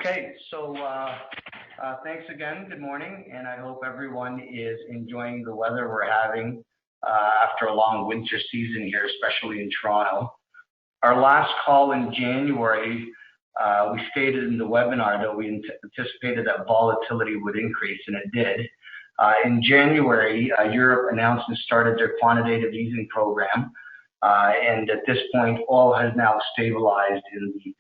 Okay, so thanks again. Good morning, and I hope everyone is enjoying the weather we're having after a long winter season here, especially in Toronto. Our last call in January, we stated in the webinar that we anticipated that volatility would increase, and it did. In January, Europe announced and started their quantitative easing program, and at this point, oil has now stabilized in the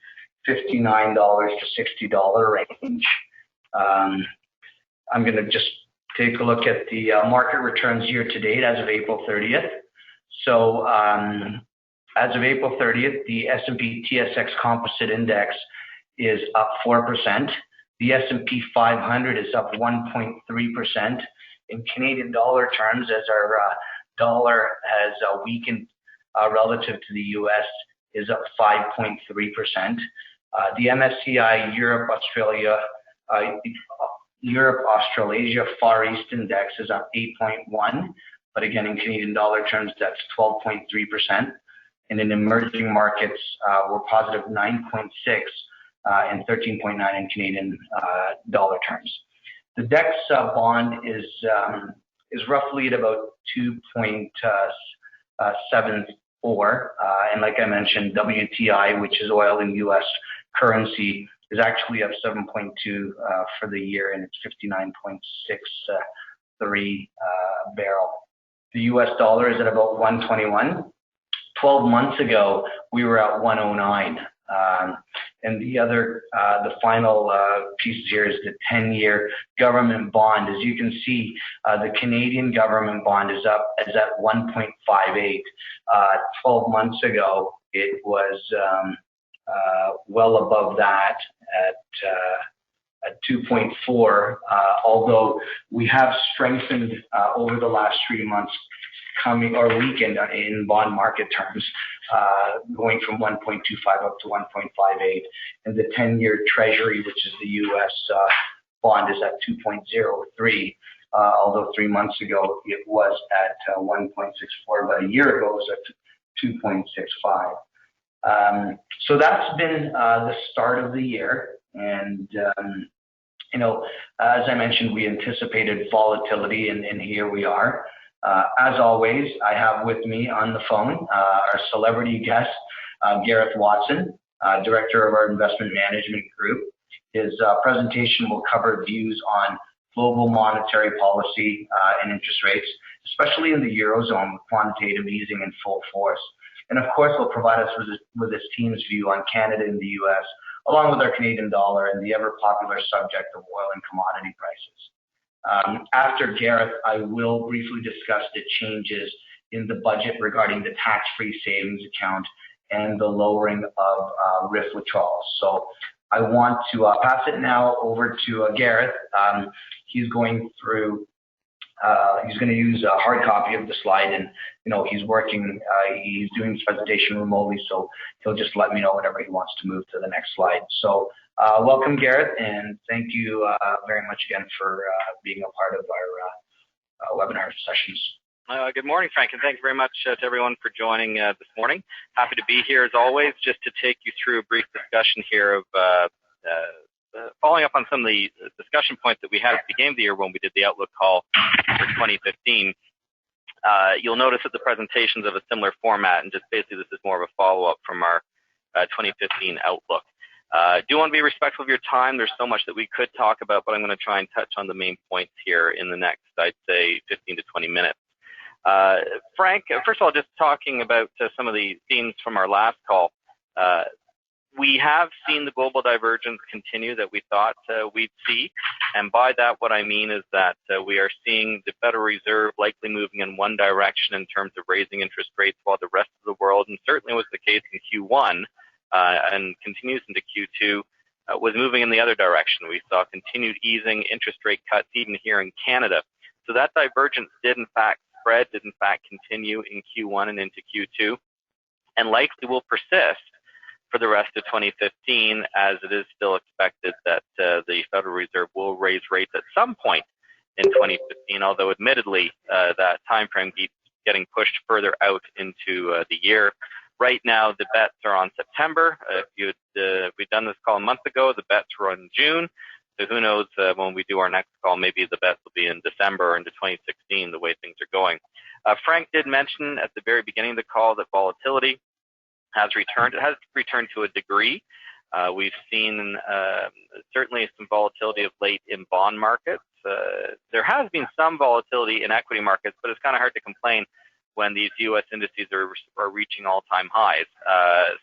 $59 to $60 range. I'm going to just take a look at the market returns year to date as of April 30th. So as of April 30th, the S&P TSX Composite Index is up 4%. The S&P 500 is up 1.3%. In Canadian dollar terms, as our dollar has weakened relative to the U.S., is up 5.3%. The MSCI Europe Australasia Far East Index is up 8.1, but again in Canadian dollar terms that's 12.3%, and in emerging markets we're positive 9.6 and 13.9 in Canadian dollar terms. The DEX bond is roughly at about 2.74, and like I mentioned, WTI, which is oil in U.S. currency, is actually up 7.2 for the year, and it's 59.63 barrel. The U.S. dollar is at about 121. 12 months ago, we were at 109. And the final piece here is the 10-year government bond. As you can see, the Canadian government bond is at 1.58. 12 months ago, it was well above that at 2.4, although we have strengthened over the last 3 months weakened in bond market terms, going from 1.25 up to 1.58, and the 10-year Treasury, which is the U.S. bond, is at 2.03, although 3 months ago it was at 1.64, but a year ago it was at 2.65. So that's been the start of the year, and as I mentioned, we anticipated volatility, and here we are. As always, I have with me on the phone our celebrity guest, Gareth Watson, Director of our Investment Management Group. His presentation will cover views on global monetary policy and interest rates, especially in the Eurozone with quantitative easing in full force. And of course, he'll provide us with his team's view on Canada and the U.S., along with our Canadian dollar and the ever-popular subject of oil and commodity prices. After Gareth, I will briefly discuss the changes in the budget regarding the tax-free savings account and the lowering of RRSP withdrawals. So I want to pass it now over to Gareth. He's going through. He's going to use a hard copy of the slide, and he's doing his presentation remotely, so he'll just let me know whenever he wants to move to the next slide. So welcome, Gareth, and thank you very much again for being a part of our webinar sessions. Good morning, Frank, and thank you very much to everyone for joining this morning. Happy to be here as always, just to take you through a brief discussion here of following up on some of the discussion points that we had at the beginning of the year when we did the Outlook call for 2015. You'll notice that the presentations of a similar format, and just basically this is more of a follow-up from our 2015 Outlook. Do want to be respectful of your time. There's so much that we could talk about, but I'm going to try and touch on the main points here in the next, I'd say, 15 to 20 minutes. Frank, first of all, just talking about some of the themes from our last call. We have seen the global divergence continue that we thought we'd see, and by that what I mean is that we are seeing the Federal Reserve likely moving in one direction in terms of raising interest rates, while the rest of the world, and certainly was the case in Q1 and continues into Q2, was moving in the other direction. We saw continued easing, interest rate cuts even here in Canada. So that divergence did in fact spread, did in fact continue in Q1 and into Q2, and likely will persist for the rest of 2015, as it is still expected that the Federal Reserve will raise rates at some point in 2015, although admittedly that time frame keeps getting pushed further out into the year. Right now, the bets are on September. If we'd done this call a month ago, the bets were in June. So who knows when we do our next call, maybe the bets will be in December or into 2016, the way things are going. Frank did mention at the very beginning of the call that volatility has returned. It has returned to a degree. We've seen certainly some volatility of late in bond markets. There has been some volatility in equity markets, but it's kind of hard to complain when these U.S. indices are reaching all-time highs.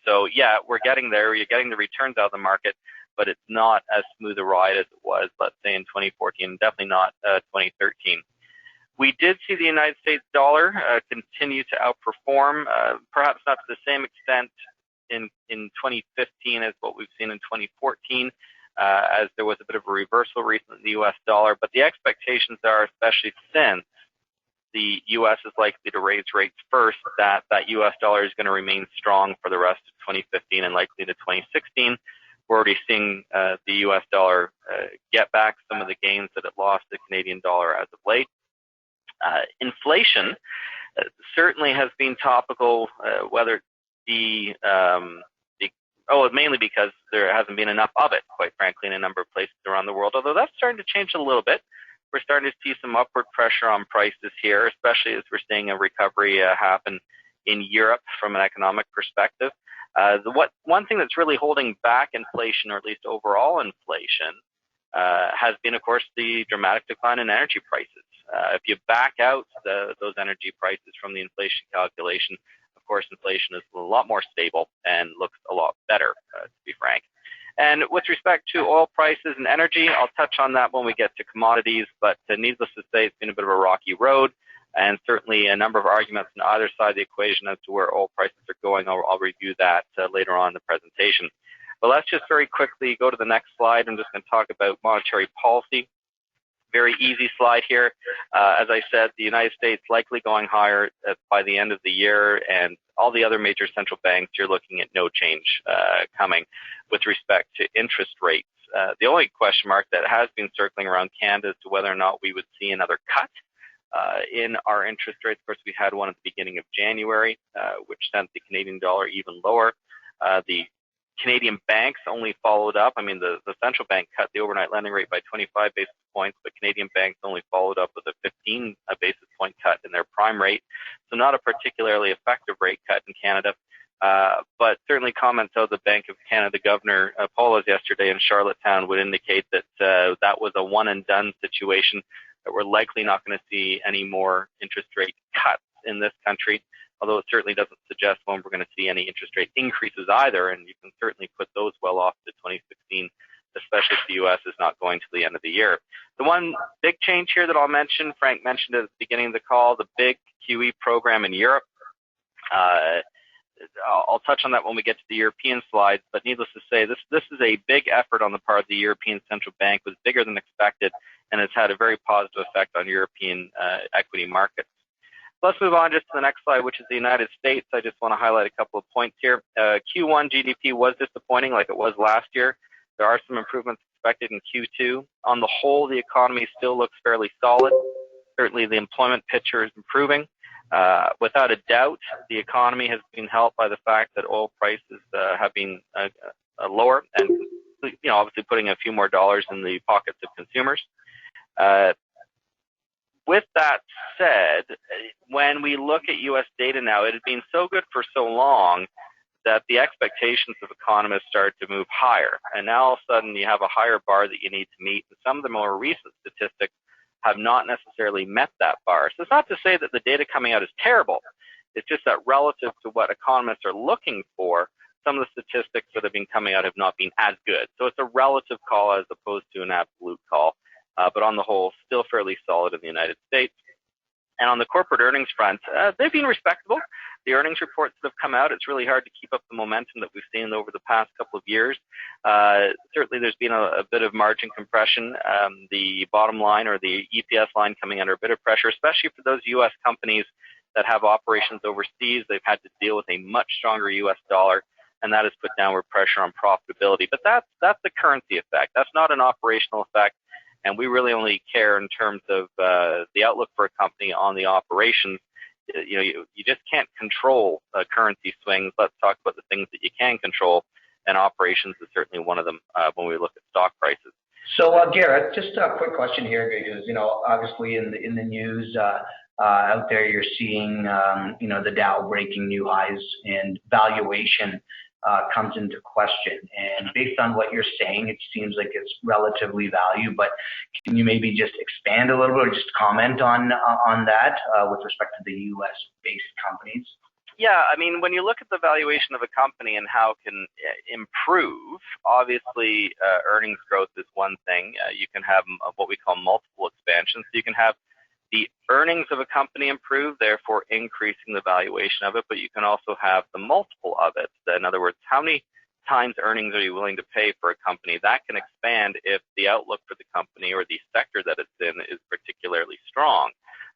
So yeah, we're getting there. You're getting the returns out of the market, but it's not as smooth a ride as it was, let's say, in 2014, definitely not 2013. We did see the United States dollar continue to outperform, perhaps not to the same extent in 2015 as what we've seen in 2014, as there was a bit of a reversal recently in the U.S. dollar. But the expectations are, especially since the U.S. is likely to raise rates first, that U.S. dollar is going to remain strong for the rest of 2015 and likely to 2016. We're already seeing the U.S. dollar get back some of the gains that it lost to the Canadian dollar as of late. Inflation certainly has been topical, whether it be mainly because there hasn't been enough of it, quite frankly, in a number of places around the world, although that's starting to change a little bit. We're starting to see some upward pressure on prices here, especially as we're seeing a recovery happen in Europe from an economic perspective. One thing that's really holding back inflation, or at least overall inflation, has been, of course, the dramatic decline in energy prices. If you back out those energy prices from the inflation calculation, of course, inflation is a lot more stable and looks a lot better, to be frank. And with respect to oil prices and energy, I'll touch on that when we get to commodities, but needless to say, it's been a bit of a rocky road, and certainly a number of arguments on either side of the equation as to where oil prices are going. I'll review that later on in the presentation. But let's just very quickly go to the next slide. I'm just going to talk about monetary policy. Very easy slide here. As I said, the United States likely going higher by the end of the year, and all the other major central banks, you're looking at no change coming with respect to interest rates. The only question mark that has been circling around Canada as to whether or not we would see another cut in our interest rates. Of course, we had one at the beginning of January, which sent the Canadian dollar even lower. The Canadian banks only followed up. I mean, the central bank cut the overnight lending rate by 25 basis points, but Canadian banks only followed up with a 15 basis point cut in their prime rate. So not a particularly effective rate cut in Canada. But certainly comments of the Bank of Canada Governor Paulos yesterday in Charlottetown would indicate that that was a one and done situation, that we're likely not going to see any more interest rate cuts in this country, although it certainly doesn't suggest when we're going to see any interest rate increases either, and you can certainly put those well off to 2016, especially if the U.S. is not going to the end of the year. The one big change here that I'll mention, Frank mentioned at the beginning of the call, the big QE program in Europe. I'll touch on that when we get to the European slides, but needless to say, this is a big effort on the part of the European Central Bank. It was bigger than expected, and it's had a very positive effect on European equity markets. Let's move on just to the next slide, which is the United States. I just want to highlight a couple of points here. Q1 GDP was disappointing like it was last year. There are some improvements expected in Q2. On the whole, the economy still looks fairly solid. Certainly the employment picture is improving. Without a doubt, the economy has been helped by the fact that oil prices have been lower and, obviously putting a few more dollars in the pockets of consumers. With that said, when we look at U.S. data now, it had been so good for so long that the expectations of economists started to move higher. And now all of a sudden you have a higher bar that you need to meet. And some of the more recent statistics have not necessarily met that bar. So it's not to say that the data coming out is terrible. It's just that relative to what economists are looking for, some of the statistics that have been coming out have not been as good. So it's a relative call as opposed to an absolute call. But on the whole, still fairly solid in the United States. And on the corporate earnings front, they've been respectable. The earnings reports that have come out, it's really hard to keep up the momentum that we've seen over the past couple of years. Certainly there's been a bit of margin compression. The bottom line, or the EPS line, coming under a bit of pressure, especially for those U.S. companies that have operations overseas. They've had to deal with a much stronger U.S. dollar, and that has put downward pressure on profitability. But that's the currency effect. That's not an operational effect. And we really only care in terms of the outlook for a company on the operations. you just can't control currency swings. Let's talk about the things that you can control, and operations is certainly one of them when we look at stock prices. So, Garrett, just a quick question here, because obviously in the news out there, you're seeing the Dow breaking new highs, and valuation comes into question. And based on what you're saying, it seems like it's relatively valued. But can you maybe just expand a little bit, or just comment on that with respect to the U.S.-based companies? Yeah, I mean, when you look at the valuation of a company and how it can improve, obviously earnings growth is one thing. You can have what we call multiple expansions. So you can have the earnings of a company improve, therefore increasing the valuation of it, but you can also have the multiple of it. In other words, how many times earnings are you willing to pay for a company? That can expand if the outlook for the company or the sector that it's in is particularly strong.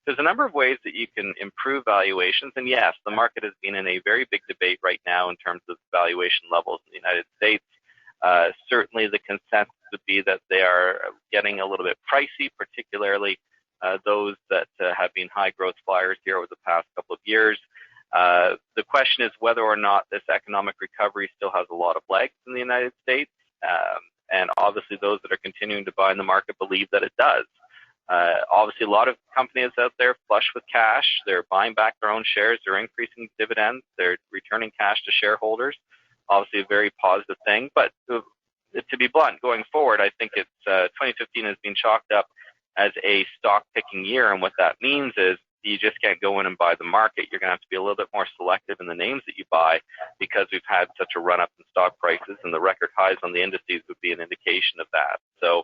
There's a number of ways that you can improve valuations, and yes, the market has been in a very big debate right now in terms of valuation levels in the United States. Certainly the consensus would be that they are getting a little bit pricey, particularly those that have been high growth flyers here over the past couple of years. The question is whether or not this economic recovery still has a lot of legs in the United States, and obviously those that are continuing to buy in the market believe that it does. Obviously, a lot of companies out there flush with cash. They're buying back their own shares. They're increasing dividends. They're returning cash to shareholders. Obviously, a very positive thing. But to be blunt, going forward, I think it's 2015 has been chalked up as a stock-picking year. And what that means is you just can't go in and buy the market. You're going to have to be a little bit more selective in the names that you buy, because we've had such a run-up in stock prices, and the record highs on the indices would be an indication of that. So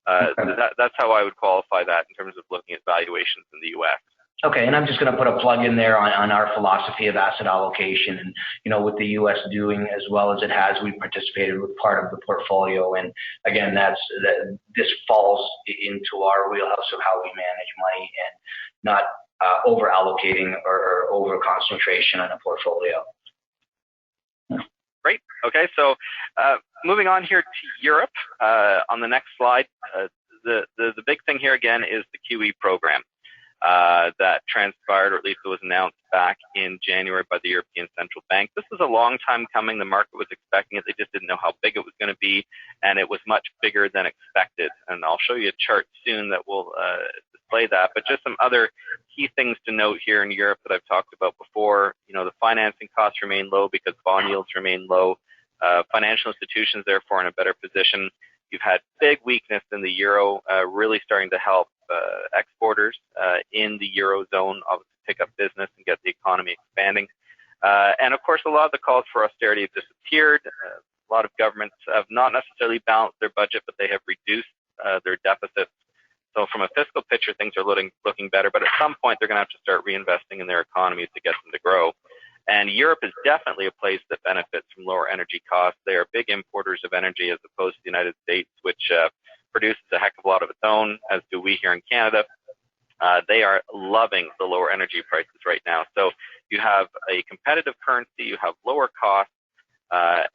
that's how I would qualify that in terms of looking at valuations in the U.S. Okay, and I'm just going to put a plug in there on our philosophy of asset allocation, and with the U.S. doing as well as it has, we participated with part of the portfolio, and again, this falls into our wheelhouse of how we manage money and not over allocating or over concentration on a portfolio. Great. Okay, so moving on here to Europe on the next slide. The big thing here again is the QE program that transpired, or at least it was announced back in January by the European Central Bank. This was a long time coming. The market was expecting it. They just didn't know how big it was going to be, and it was much bigger than expected. And I'll show you a chart soon that will display that. But just some other key things to note here in Europe that I've talked about before. The financing costs remain low because bond yields remain low. Financial institutions, therefore, in a better position. You've had big weakness in the euro, really starting to help exporters in the eurozone obviously pick up business and get the economy expanding. And of course, a lot of the calls for austerity have disappeared. A lot of governments have not necessarily balanced their budget, but they have reduced their deficits. So from a fiscal picture, things are looking better, but at some point they're going to have to start reinvesting in their economies to get them to grow. And Europe is definitely a place that benefits from lower energy costs. They are big importers of energy as opposed to the United States, which produces a heck of a lot of its own, as do we here in Canada. They are loving the lower energy prices right now. So you have a competitive currency, you have lower costs,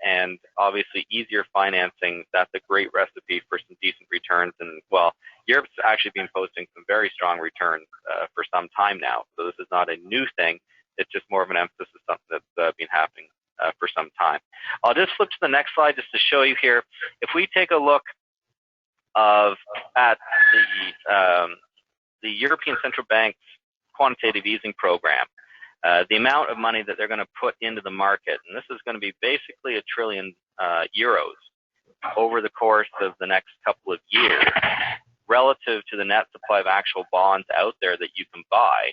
and obviously easier financing. That's a great recipe for some decent returns. And well, Europe's actually been posting some very strong returns for some time now. So this is not a new thing. It's just more of an emphasis of something that's been happening for some time. I'll just flip to the next slide just to show you here. If we take a look at the European Central Bank's quantitative easing program, the amount of money that they're going to put into the market, and this is going to be basically €1 trillion over the course of the next couple of years, relative to the net supply of actual bonds out there that you can buy.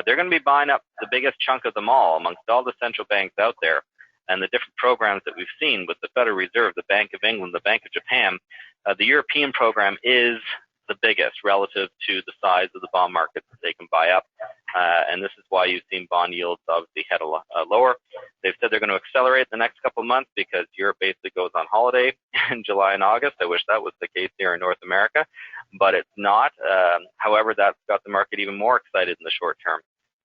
They're going to be buying up the biggest chunk of them all amongst all the central banks out there, and the different programs that we've seen with the Federal Reserve, the Bank of England, the Bank of Japan. The European program is the biggest relative to the size of the bond market that they can buy up, and this is why you've seen bond yields obviously head lower. They've said they're going to accelerate the next couple of months because Europe basically goes on holiday in July and August. I wish that was the case here in North America, but it's not. However, that's got the market even more excited in the short term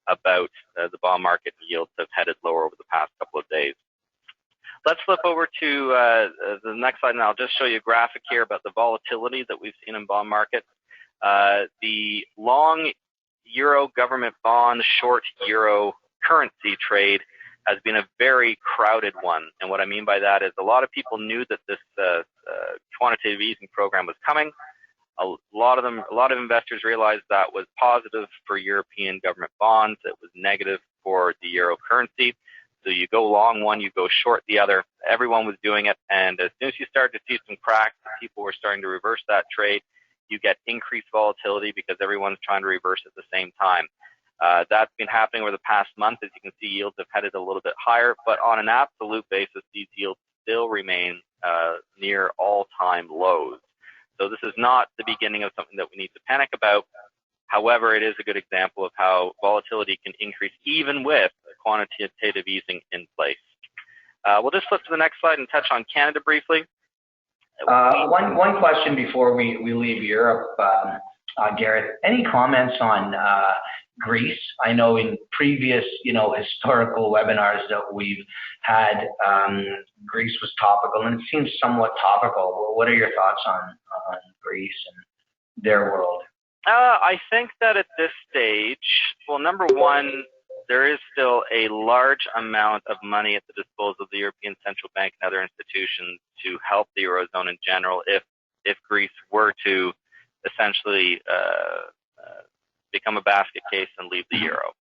about the bond market. Yields have headed lower over the past couple of days. Let's flip over to the next slide, and I'll just show you a graphic here about the volatility that we've seen in bond markets. The long euro government bond short euro currency trade has been a very crowded one. And what I mean by that is a lot of people knew that this quantitative easing program was coming. A lot of investors realized that was positive for European government bonds. It was negative for the euro currency. So you go long one, you go short the other. Everyone was doing it. And as soon as you start to see some cracks, people were starting to reverse that trade. You get increased volatility because everyone's trying to reverse at the same time. That's been happening over the past month. As you can see, yields have headed a little bit higher, but on an absolute basis, these yields still remain near all-time lows. So this is not the beginning of something that we need to panic about. However, it is a good example of how volatility can increase even with quantitative easing in place. We'll just flip to the next slide and touch on Canada briefly. One question before we leave Europe, Gareth. Any comments on Greece? I know in previous, historical webinars that we've had, Greece was topical, and it seems somewhat topical. What are your thoughts on Greece and their world? I think that at this stage, well, number one, there is still a large amount of money at the disposal of the European Central Bank and other institutions to help the Eurozone in general if Greece were to essentially become a basket case and leave the euro.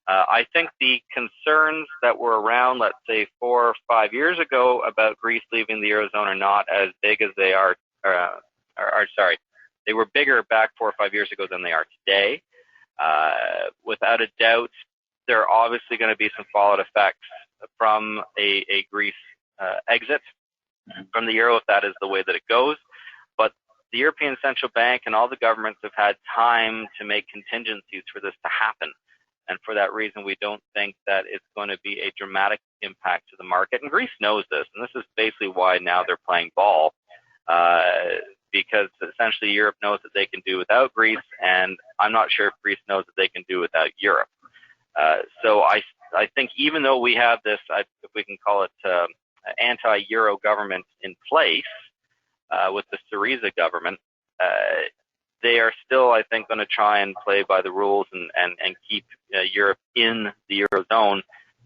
I think the concerns that were around, let's say, 4 or 5 years ago about Greece leaving the Eurozone are not as big as they are, they were bigger back 4 or 5 years ago than they are today. Without a doubt, there are obviously going to be some fallout effects from a Greece exit from the euro if that is the way that it goes. But the European Central Bank and all the governments have had time to make contingencies for this to happen. And for that reason, we don't think that it's going to be a dramatic impact to the market. And Greece knows this, and this is basically why now they're playing ball, because essentially Europe knows that they can do without Greece, and I'm not sure if Greece knows that they can do without Europe. So I think even though we have this, if we can call it anti-Euro government in place with the Syriza government, they are still, I think, going to try and play by the rules and keep Europe in the Eurozone.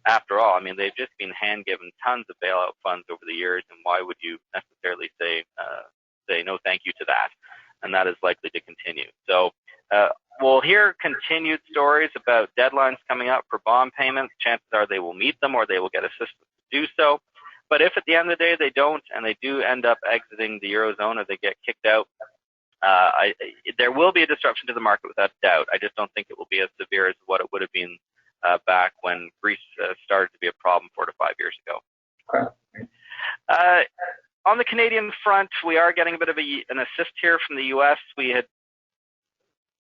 After all, I mean, they've just been hand-given tons of bailout funds over the years, and why would you necessarily say no thank you to that? And that is likely to continue. So we'll hear continued stories about deadlines coming up for bond payments. Chances are they will meet them or they will get assistance to do so. But if at the end of the day they don't and they do end up exiting the Eurozone or they get kicked out, there will be a disruption to the market without doubt. I just don't think it will be as severe as what it would have been back when Greece started to be a problem 4 to 5 years ago. Okay. On the Canadian front, we are getting a bit of an assist here from the U.S. We had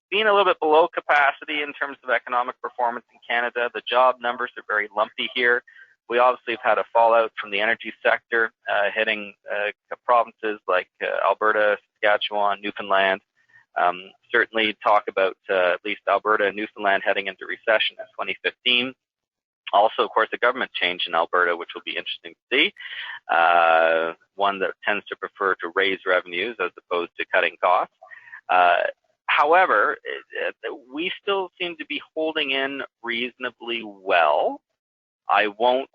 been a little bit below capacity in terms of economic performance in Canada. The job numbers are very lumpy here. We obviously have had a fallout from the energy sector hitting provinces like Alberta, Saskatchewan, Newfoundland. Certainly talk about at least Alberta and Newfoundland heading into recession in 2015. Also, of course, a government change in Alberta, which will be interesting to see. One that tends to prefer to raise revenues as opposed to cutting costs. However, we still seem to be holding in reasonably well. I won't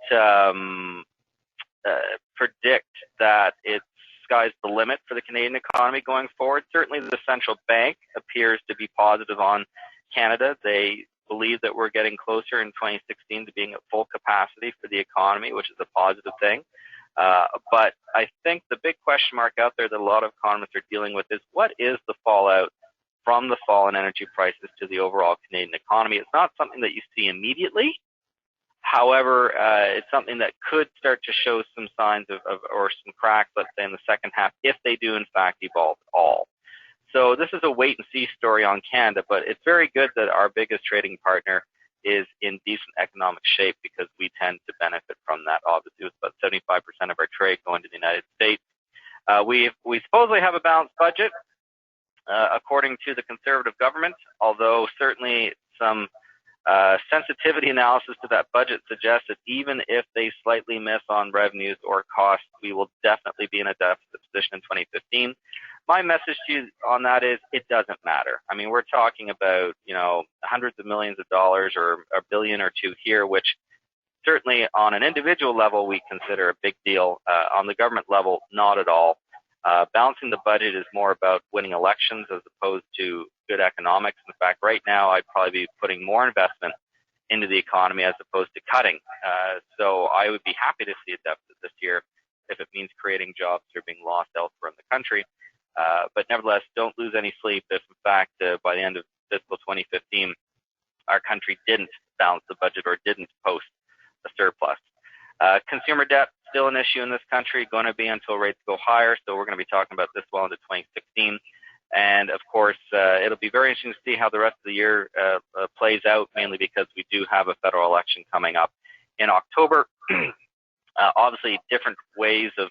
predict that it's sky's the limit for the Canadian economy going forward. Certainly the central bank appears to be positive on Canada. They believe that we're getting closer in 2016 to being at full capacity for the economy, which is a positive thing. But I think the big question mark out there that a lot of economists are dealing with is what is the fallout from the fall in energy prices to the overall Canadian economy? It's not something that you see immediately. However, it's something that could start to show some signs of or some cracks, let's say, in the second half, if they do in fact evolve at all. So this is a wait-and-see story on Canada, but it's very good that our biggest trading partner is in decent economic shape because we tend to benefit from that. Obviously, with about 75% of our trade going to the United States. We supposedly have a balanced budget, according to the Conservative government, although certainly some Sensitivity analysis to that budget suggests that even if they slightly miss on revenues or costs, we will definitely be in a deficit position in 2015. My message to you on that is it doesn't matter. I mean, we're talking about, hundreds of millions of dollars or a billion or two here, which certainly on an individual level we consider a big deal. On the government level, not at all. Balancing the budget is more about winning elections as opposed to good economics. In fact, right now I'd probably be putting more investment into the economy as opposed to cutting. So I would be happy to see a deficit this year if it means creating jobs that are being lost elsewhere in the country. But nevertheless, don't lose any sleep if, in fact, by the end of fiscal 2015, our country didn't balance the budget or didn't post a surplus. Consumer debt, still an issue in this country, going to be until rates go higher. So we're going to be talking about this well into 2016. And of course, it'll be very interesting to see how the rest of the year plays out, mainly because we do have a federal election coming up in October. Obviously, different ways of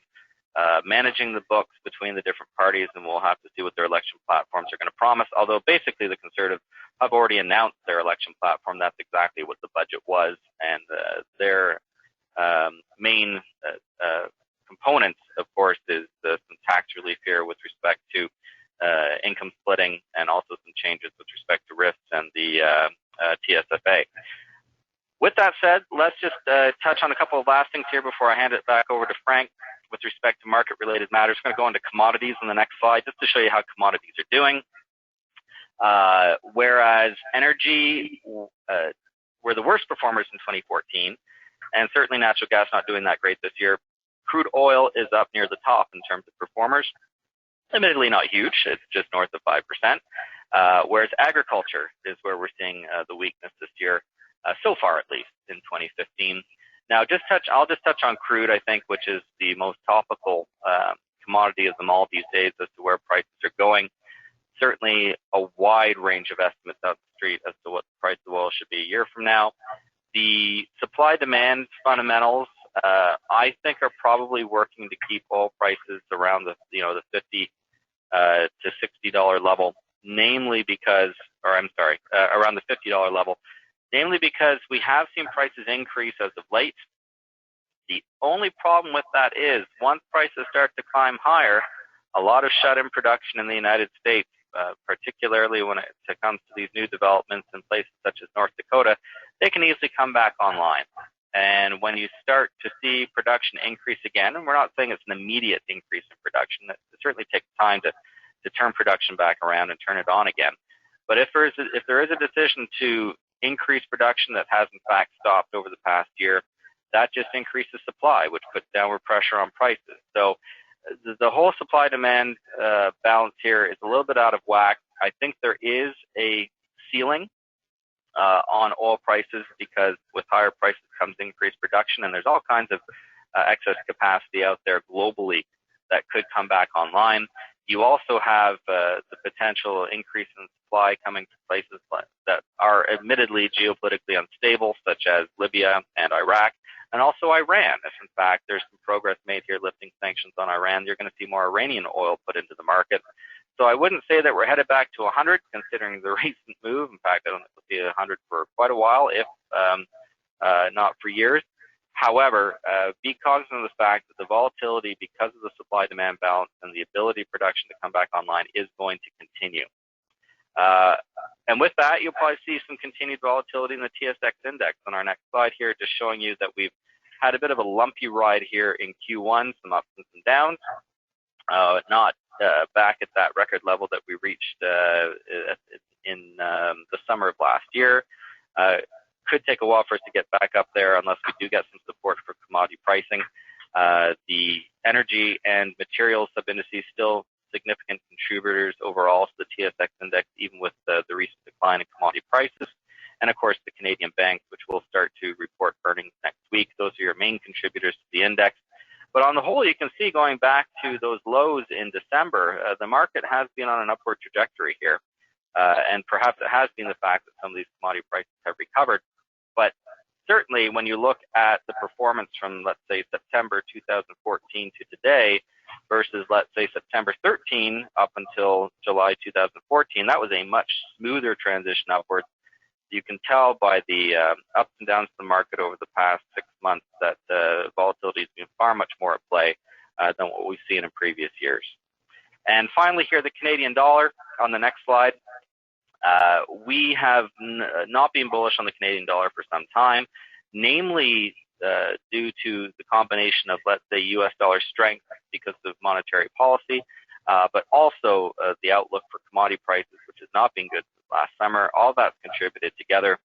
managing the books between the different parties, and we'll have to see what their election platforms are going to promise. Although basically the Conservatives have already announced their election platform. That's exactly what the budget was, and their main components, of course, is some tax relief here with respect to income splitting, and also some changes with respect to RIFs and the TSFA. With that said, let's just touch on a couple of last things here before I hand it back over to Frank with respect to market-related matters. I'm going to go into commodities on the next slide just to show you how commodities are doing. Whereas energy were the worst performers in 2014, and certainly natural gas not doing that great this year, crude oil is up near the top in terms of performers. Admittedly not huge, it's just north of 5%, whereas agriculture is where we're seeing the weakness this year, so far at least in 2015. Now, I'll just touch on crude, I think, which is the most topical commodity of them all these days as to where prices are going. Certainly a wide range of estimates out the street as to what the price of oil should be a year from now. The supply-demand fundamentals, I think, are probably working to keep oil prices around the $50 to $60 level, namely because, around the $50 level, namely because we have seen prices increase as of late. The only problem with that is once prices start to climb higher, a lot of shut-in production in the United States, particularly when it comes to these new developments in places such as North Dakota, they can easily come back online. And when you start to see production increase again, and we're not saying it's an immediate increase in production, it certainly takes time to turn production back around and turn it on again. But if there is a decision to increase production that has in fact stopped over the past year, that just increases supply, which puts downward pressure on prices. So the whole supply-demand balance here is a little bit out of whack. I think there is a ceiling on oil prices because with higher prices comes increased production, and there's all kinds of excess capacity out there globally that could come back online. You also have the potential increase in supply coming to places that are admittedly geopolitically unstable, such as Libya and Iraq, and also Iran. If in fact there's some progress made here lifting sanctions on Iran, you're going to see more Iranian oil put into the market. So I wouldn't say that we're headed back to 100, considering the recent move. In fact, I don't think we'll see 100 for quite a while, if not for years. However, be cognizant of the fact that the volatility, because of the supply-demand balance and the ability of production to come back online, is going to continue. And with that, you'll probably see some continued volatility in the TSX Index on our next slide here, just showing you that we've had a bit of a lumpy ride here in Q1, some ups and some downs, not back at that record level that we reached in the summer of last year. Could take a while for us to get back up there unless we do get some support for commodity pricing. The energy and materials sub-indices still significant contributors overall to the TSX Index, even with the recent decline in commodity prices. And of course, the Canadian banks, which will start to report earnings next week. Those are your main contributors to the index. But on the whole, you can see going back to those lows in December, the market has been on an upward trajectory here. And perhaps it has been the fact that some of these commodity prices have recovered. But certainly when you look at the performance from, let's say, September 2014 to today versus, let's say, September 13 up until July 2014, that was a much smoother transition upwards. you can tell by the ups and downs of the market over the past 6 months that volatility has been far much more at play than what we've seen in previous years. And finally here, the Canadian dollar on the next slide. We have not been bullish on the Canadian dollar for some time, namely due to the combination of, let's say, U.S. dollar strength because of monetary policy, but also the outlook for commodity prices, which has not been good since last summer. All that's contributed together.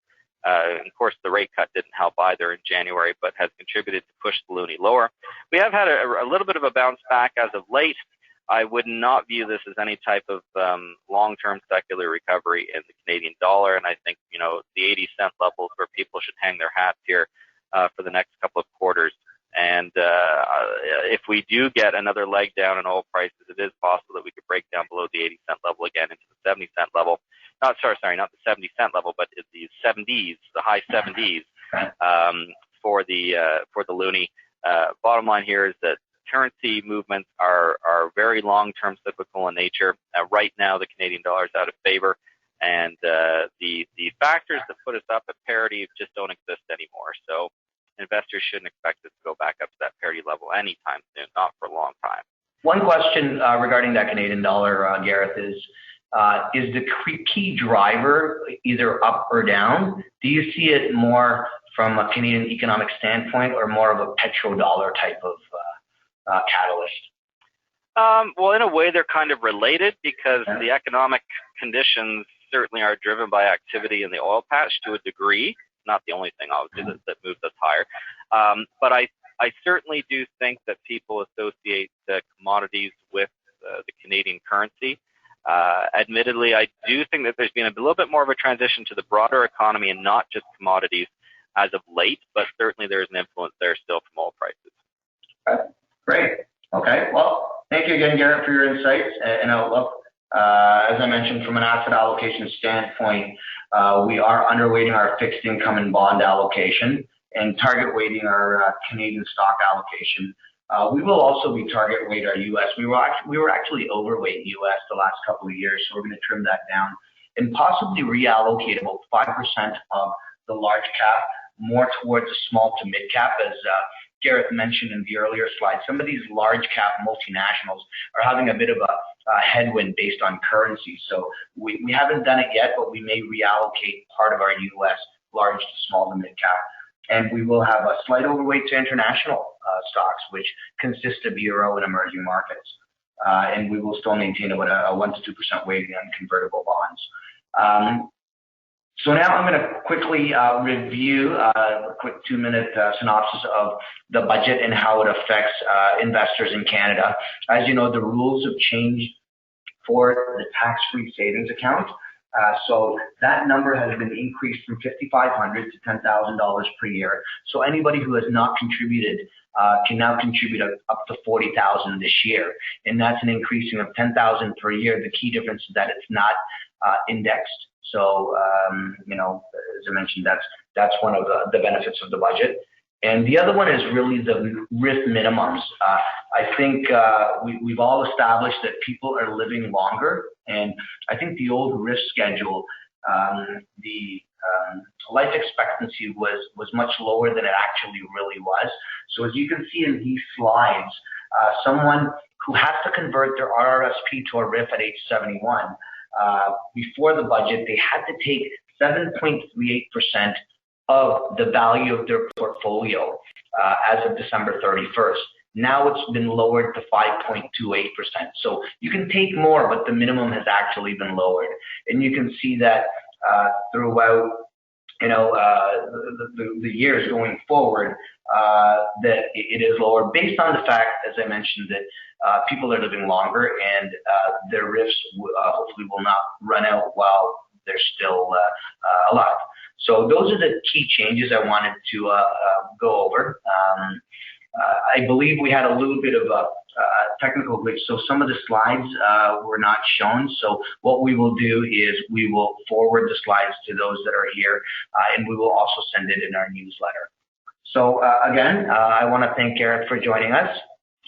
And of course, the rate cut didn't help either in January, but has contributed to push the loonie lower. We have had a little bit of a bounce back as of late. I would not view this as any type of long-term secular recovery in the Canadian dollar, and I think, you know, the 80-cent levels where people should hang their hats here for the next couple of quarters. And if we do get another leg down in oil prices, it is possible that we could break down below the 80-cent level again into the 70-cent level. Not the 70-cent level, but the 70s, the high 70s for the loonie. Bottom line here is that currency movements are very long-term cyclical in nature. Right now, the Canadian dollar is out of favor, and the factors that put us up at parity just don't exist anymore. So investors shouldn't expect us to go back up to that parity level anytime soon, not for a long time. One question regarding that Canadian dollar, Gareth, is the key driver either up or down? Do you see it more from a Canadian economic standpoint or more of a petrodollar type of catalyst? Well, in a way, they're kind of related because the economic conditions certainly are driven by activity in the oil patch to a degree. Not the only thing, obviously, that moves us higher. But I certainly do think that people associate commodities with the Canadian currency. Admittedly, I do think that there's been a little bit more of a transition to the broader economy and not just commodities as of late, but certainly there's an influence there still from oil prices. Okay. Great. Okay. Well, thank you again, Gareth, for your insights and outlook. As I mentioned, from an asset allocation standpoint, we are underweighting our fixed income and bond allocation and target weighting our Canadian stock allocation. We will also be target weight our U.S. We were actually overweight U.S. the last couple of years, so we're going to trim that down and possibly reallocate about 5% of the large cap more towards the small to mid cap, as Gareth mentioned in the earlier slide. Some of these large cap multinationals are having a bit of a headwind based on currency. So we haven't done it yet, but we may reallocate part of our U.S. large to small to mid cap. And we will have a slight overweight to international stocks, which consist of euro and emerging markets. And we will still maintain about a 1 to 2% weighting on convertible bonds. So now I'm going to quickly review a quick 2-minute synopsis of the budget and how it affects investors in Canada. As you know, the rules have changed for the tax-free savings account. So that number has been increased from $5,500 to $10,000 per year. So anybody who has not contributed can now contribute up to $40,000 this year, and that's an increasing of $10,000 per year. The key difference is that it's not indexed. So you know, as I mentioned, that's one of the benefits of the budget. And the other one is really the risk minimums. I think we've all established that people are living longer, and I think the old risk schedule, the life expectancy was much lower than it actually really was. So as you can see in these slides, someone who has to convert their RRSP to a RIF at age 71, before the budget, they had to take 7.38% of the value of their portfolio as of December 31st. Now it's been lowered to 5.28%. So you can take more, but the minimum has actually been lowered. And you can see that throughout, you know, the years going forward, that it is lower based on the fact, as I mentioned, that people are living longer and their RIFs hopefully will not run out while they're still alive. So those are the key changes I wanted to go over. I believe we had a little bit of a technical glitch, so some of the slides were not shown. So what we will do is we will forward the slides to those that are here, and we will also send it in our newsletter. So again, I want to thank Gareth for joining us,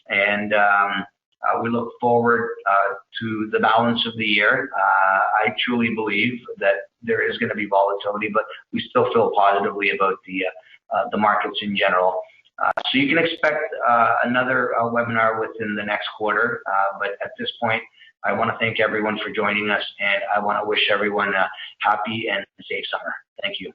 and we look forward to the balance of the year. I truly believe that there is going to be volatility, but we still feel positively about the markets in general. So you can expect another webinar within the next quarter, but at this point, I want to thank everyone for joining us, and I want to wish everyone a happy and safe summer. Thank you.